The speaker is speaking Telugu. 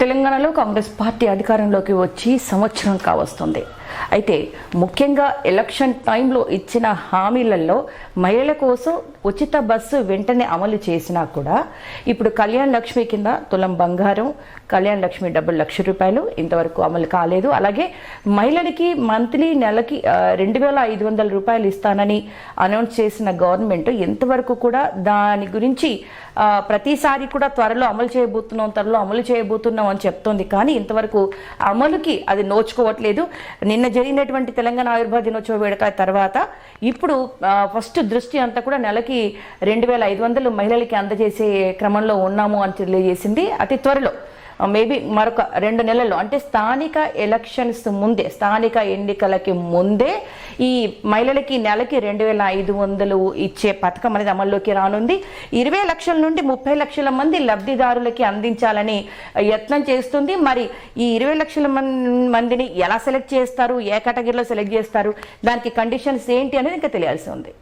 తెలంగాణలో కాంగ్రెస్ పార్టీ అధికారంలోకి వచ్చి సంవత్సరం కావస్తుంది. అయితే ముఖ్యంగా ఎలక్షన్ టైంలో ఇచ్చిన హామీలలో మహిళల కోసం ఉచిత బస్సు వెంటనే అమలు చేసినా కూడా ఇప్పుడు కళ్యాణ్ లక్ష్మి కింద తులం బంగారం, కళ్యాణ్ లక్ష్మి డబ్బులు ₹1,00,000 ఇంతవరకు అమలు కాలేదు. అలాగే మహిళలకి మంత్లీ నెలకి ₹2,500 ఇస్తానని అనౌన్స్ చేసిన గవర్నమెంట్ ఎంతవరకు కూడా దాని గురించి ప్రతిసారి కూడా త్వరలో అమలు చేయబోతున్నాం అని చెప్తోంది. కానీ ఇంతవరకు అమలుకి అది నోచుకోవట్లేదు. నిన్న జరిగినటువంటి తెలంగాణ ఆవిర్భావ దినోత్సవ వేడుక తర్వాత ఇప్పుడు ఫస్ట్ దృష్టి అంతా కూడా నెలకి 2,500 మహిళలకి అందజేసే క్రమంలో ఉన్నాము అని తెలియజేసింది. అతి త్వరలో మేబీ మరొక 2 నెలల్లో, అంటే స్థానిక ఎలక్షన్స్ ముందే, స్థానిక ఎన్నికలకి ముందే ఈ మహిళలకి నెలకి 2,500 ఇచ్చే పథకం అనేది అమల్లోకి రానుంది. 20 లక్షల నుండి 30 లక్షల మంది లబ్ధిదారులకి అందించాలని యత్నం చేస్తుంది. మరి ఈ 20 లక్షల మందిని ఎలా సెలెక్ట్ చేస్తారు, ఏ కేటగిరీలో సెలెక్ట్ చేస్తారు, దానికి కండిషన్స్ ఏంటి అనేది ఇంకా తెలియాల్సి ఉంది.